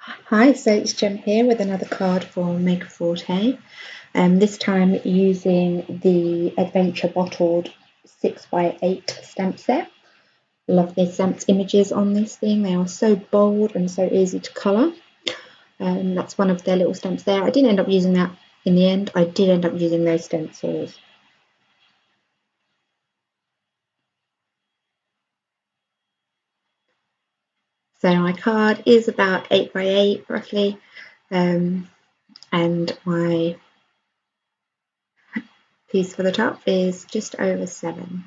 Hi, so it's Jem here with another card for Marker Forte. This time using the Adventure Bottled 6x8 stamp set. Love the stamped images on this thing. They are so bold and so easy to colour. That's one of their little stamps there. I didn't end up using that in the end. I did end up using those stencils. So my card is about 8x8 roughly, and my piece for the top is just over 7.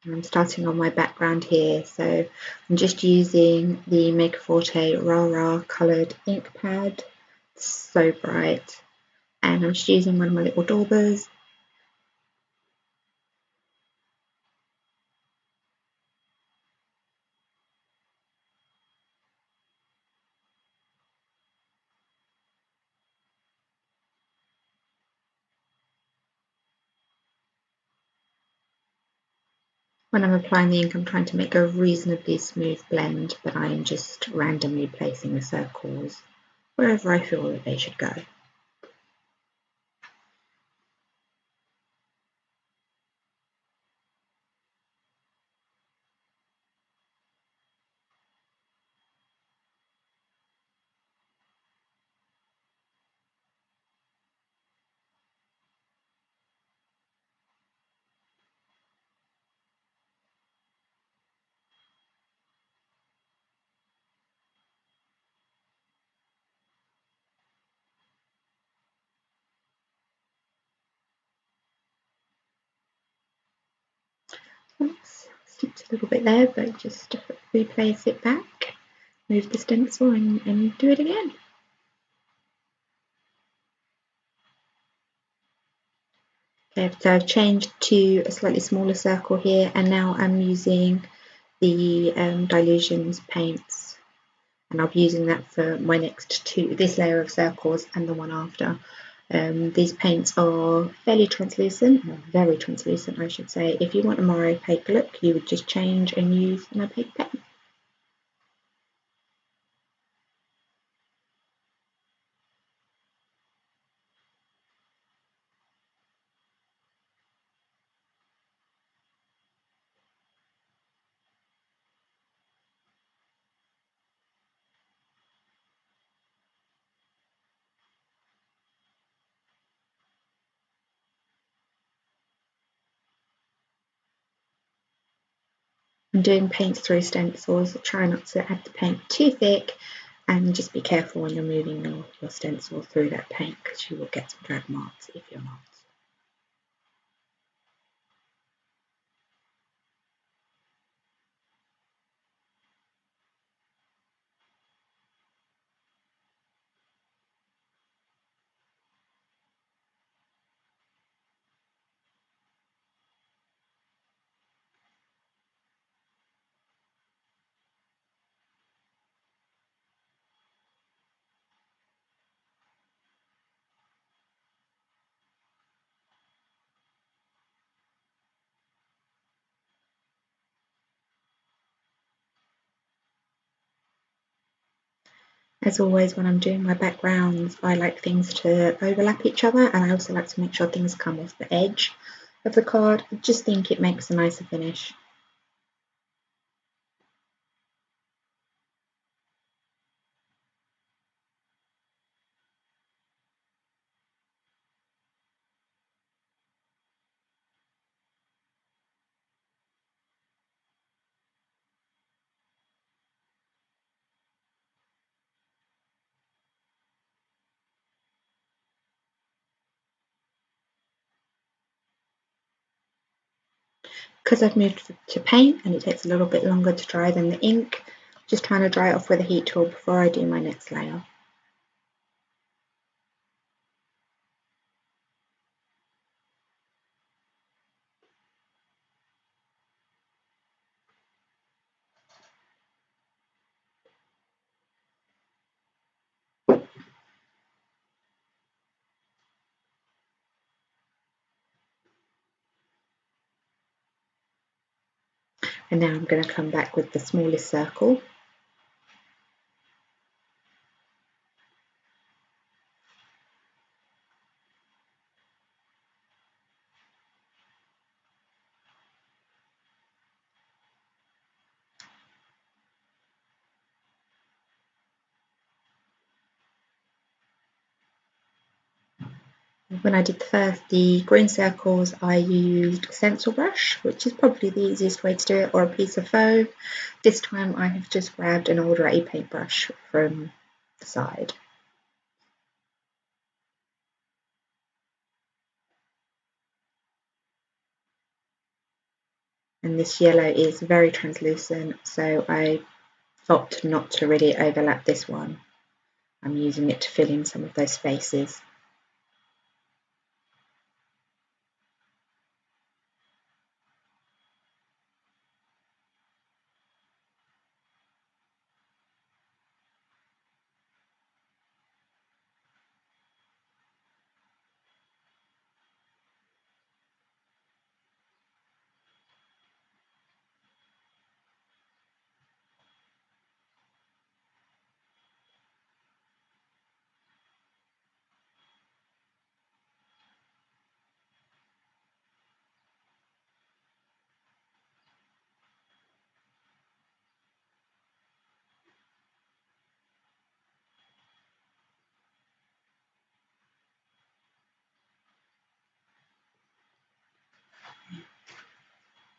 I'm starting on my background here, so I'm just using the Marker Forte Rah coloured ink pad. It's so bright, and I'm just using one of my little daubers. When I'm applying the ink, I'm trying to make a reasonably smooth blend, but I'm just randomly placing the circles wherever I feel that they should go. Oops, slipped a little bit there, but just replace it back, move the stencil and do it again. Okay, so I've changed to a slightly smaller circle here, and now I'm using the Dilutions paints, and I'll be using that for my next this layer of circles and the one after. These paints are fairly translucent, or very translucent I should say. If you want a more opaque look, you would just change and use an opaque pen. I'm doing paint through stencils, try not to add the paint too thick, and just be careful when you're moving your stencil through that paint, because you will get some drag marks if you're not. As always, when I'm doing my backgrounds, I like things to overlap each other, and I also like to make sure things come off the edge of the card. I just think it makes a nicer finish. Because I've moved to paint and it takes a little bit longer to dry than the ink, just trying to dry it off with a heat tool before I do my next layer. And now I'm going to come back with the smallest circle. When I did the green circles, I used a stencil brush, which is probably the easiest way to do it, or a piece of faux. This time I have just grabbed an old ratty paintbrush from the side. And this yellow is very translucent, so I opt not to really overlap this one. I'm using it to fill in some of those spaces.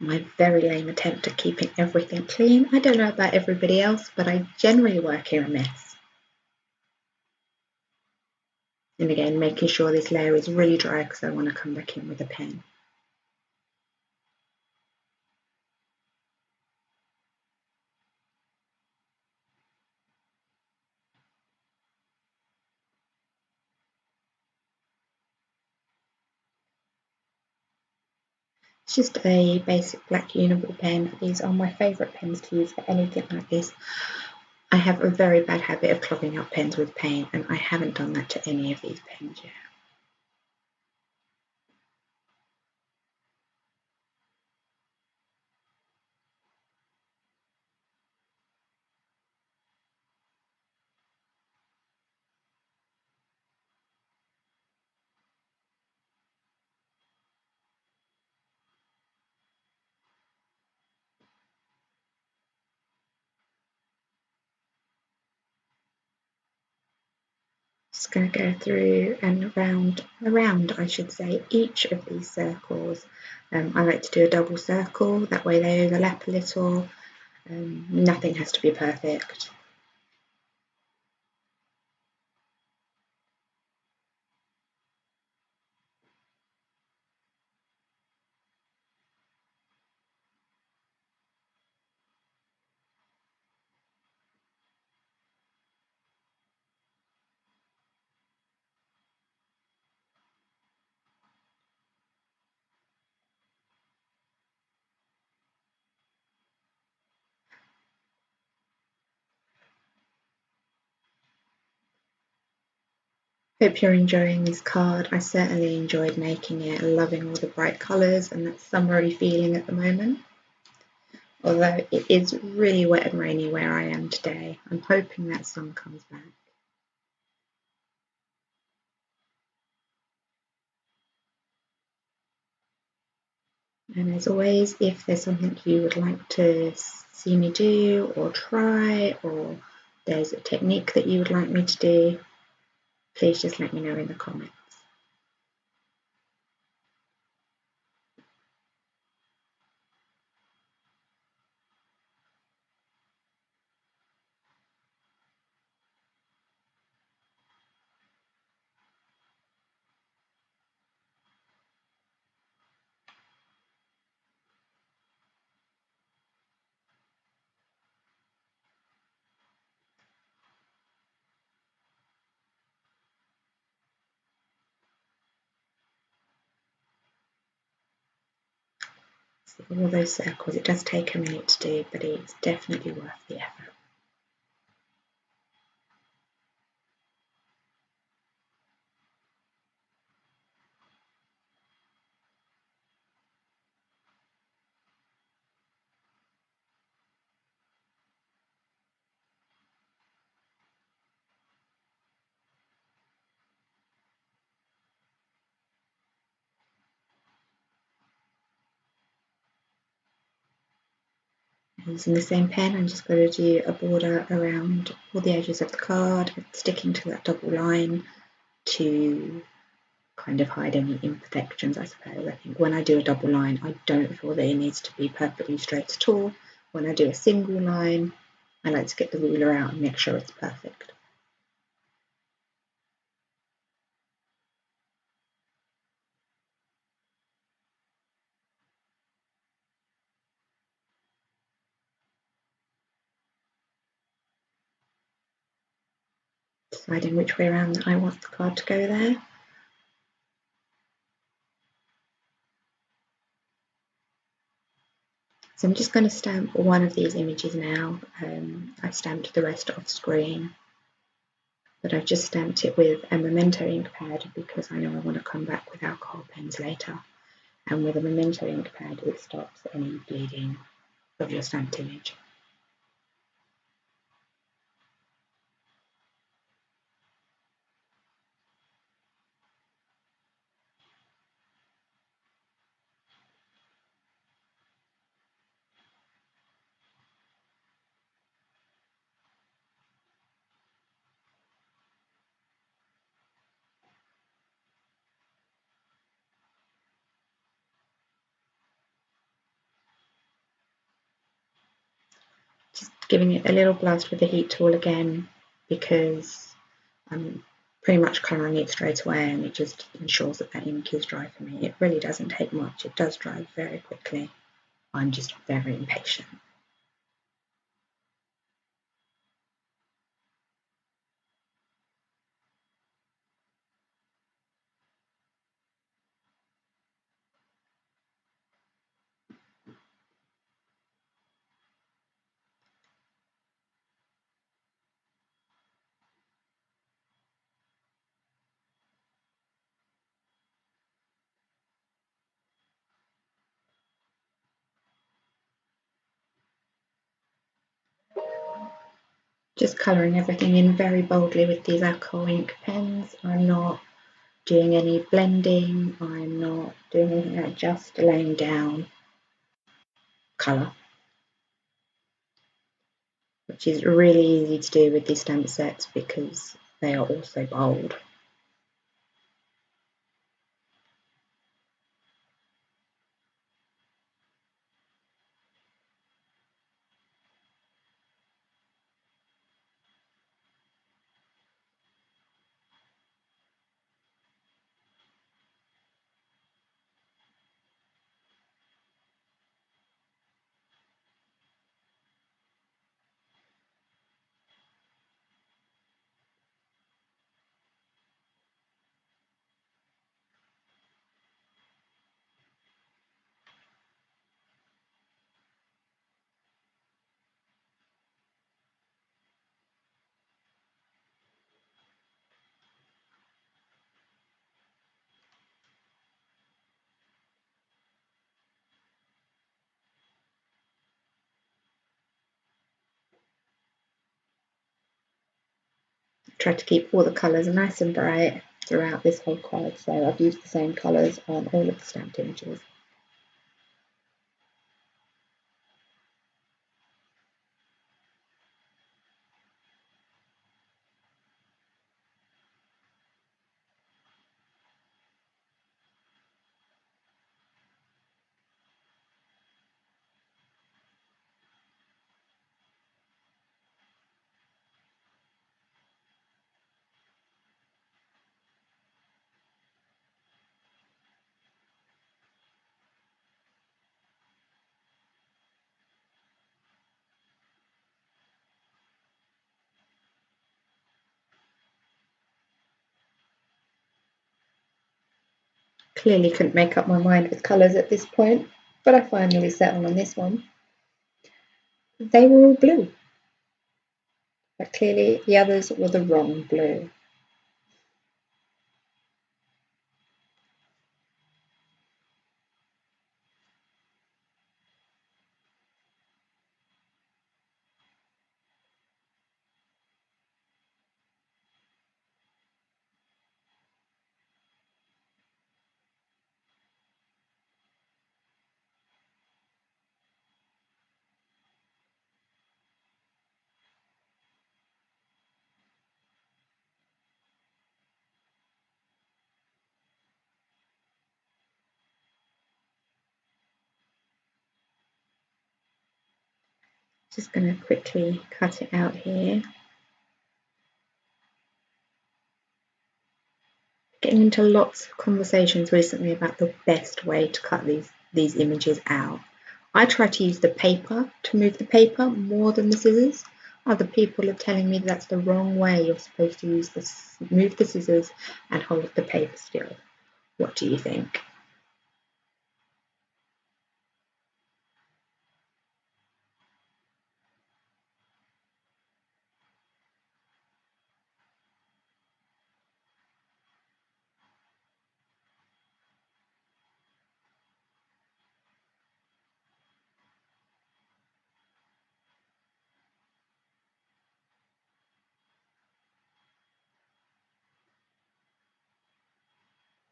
My very lame attempt at keeping everything clean. I don't know about everybody else, but I generally work in a mess. And again, making sure this layer is really dry because I want to come back in with a pen. It's just a basic black Uniball pen. These are my favourite pens to use for anything like this. I have a very bad habit of clogging up pens with paint, and I haven't done that to any of these pens yet. Just going to go through and around, I should say, each of these circles. I like to do a double circle, that way they overlap a little. Nothing has to be perfect. Hope you're enjoying this card. I certainly enjoyed making it, loving all the bright colours and that summery feeling at the moment. Although it is really wet and rainy where I am today, I'm hoping that sun comes back. And as always, if there's something you would like to see me do or try, or there's a technique that you would like me to do, please just let me know in the comments. So all those circles, it does take a minute to do, but it's definitely worth the effort. Using the same pen, I'm just going to do a border around all the edges of the card, sticking to that double line to kind of hide any imperfections, I suppose. I think when I do a double line, I don't feel that it needs to be perfectly straight at all. When I do a single line, I like to get the ruler out and make sure it's perfect. Deciding which way around I want the card to go there. So I'm just going to stamp one of these images now. I've stamped the rest off screen, but I've just stamped it with a Memento ink pad because I know I want to come back with alcohol pens later. And with a Memento ink pad, it stops any bleeding of your stamped image. Just giving it a little blast with the heat tool again because I'm pretty much colouring it straight away and it just ensures that that ink is dry for me. It really doesn't take much, it does dry very quickly. I'm just very impatient. Just colouring everything in very boldly with these alcohol ink pens. I'm not doing any blending, I'm not doing anything, I'm just laying down colour, which is really easy to do with these stamp sets because they are also bold. Try to keep all the colours nice and bright throughout this whole card, so I've used the same colours on all of the stamped images. Clearly couldn't make up my mind with colours at this point, but I finally settled on this one. They were all blue, but clearly the others were the wrong blue. Just going to quickly cut it out here. Getting into lots of conversations recently about the best way to cut these images out. I try to use the paper to move the paper more than the scissors. Other people are telling me that's the wrong way. You're supposed to move the scissors and hold the paper still. What do you think?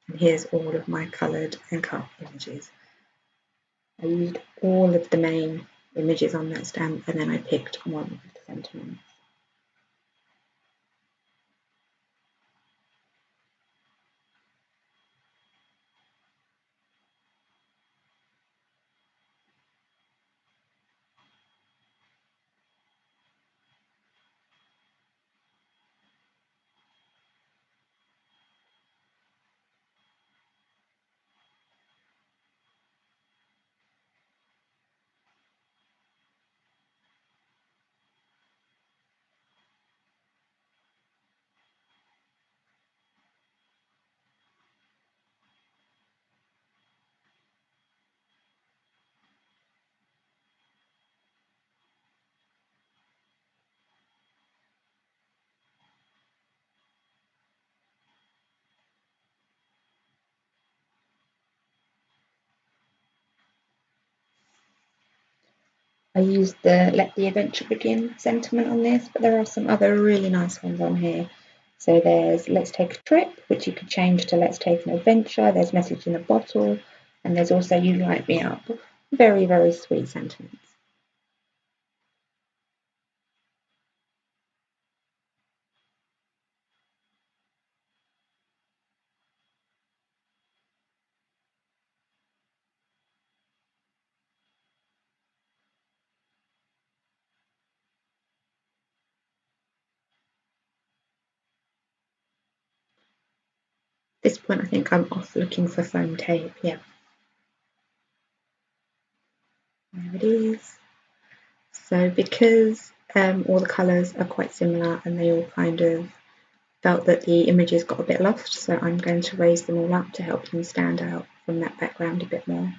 And here's all of my coloured and cut images. I used all of the main images on that stamp and then I picked one of the sentiments. I used the Let the Adventure Begin sentiment on this, but there are some other really nice ones on here. So there's Let's Take a Trip, which you could change to Let's Take an Adventure. There's Message in a Bottle, and there's also You Light Me Up. Very, very sweet sentiments. At this point, I think I'm off looking for foam tape. Yeah. There it is. So because all the colours are quite similar and they all kind of felt that the images got a bit lost, so I'm going to raise them all up to help them stand out from that background a bit more.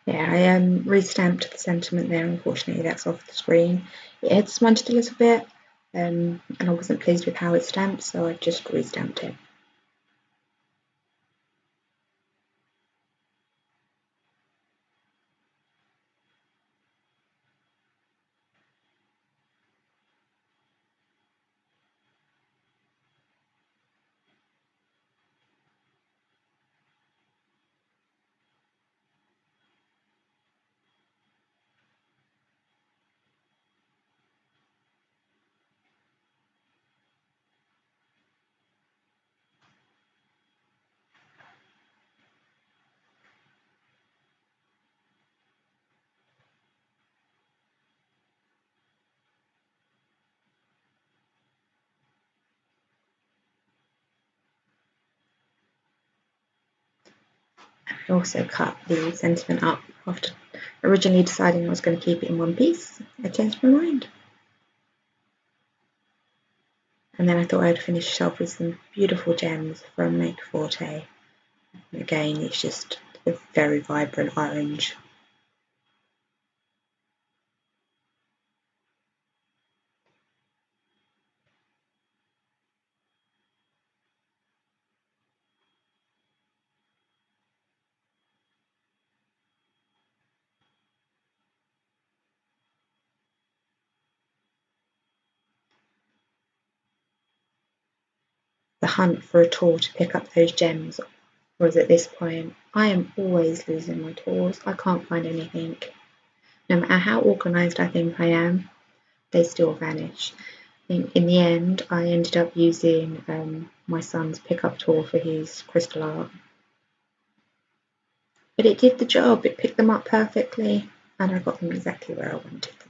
Yeah, I restamped the sentiment there. Unfortunately, that's off the screen. It had smudged a little bit. and I wasn't pleased with how it stamped, so I just re-stamped it. I also cut the sentiment up after originally deciding I was going to keep it in one piece. I changed my mind. And then I thought I'd finish off with some beautiful gems from Marker Forte. Again, it's just a very vibrant orange. The hunt for a tool to pick up those gems was at this point. I am always losing my tools. I can't find anything. No matter how organised I think I am, they still vanish. In the end, I ended up using my son's pickup tool for his crystal art. But it did the job. It picked them up perfectly, and I got them exactly where I wanted them.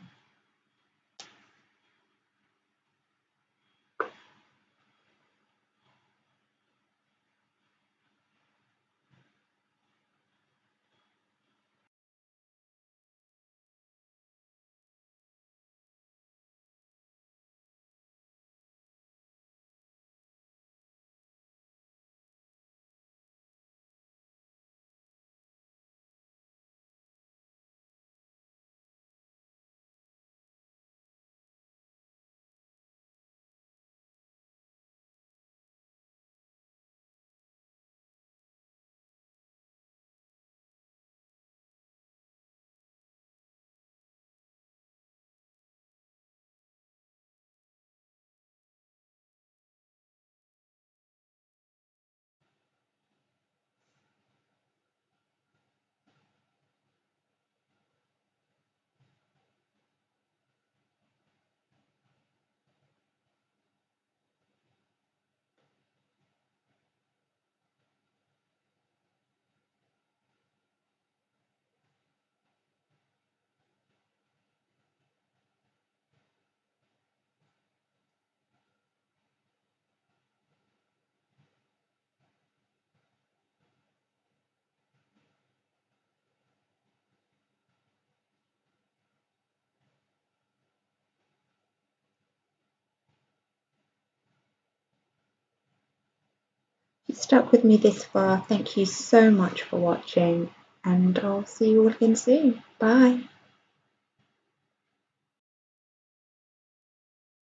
If you stuck with me this far, thank you so much for watching, and I'll see you all again soon. Bye.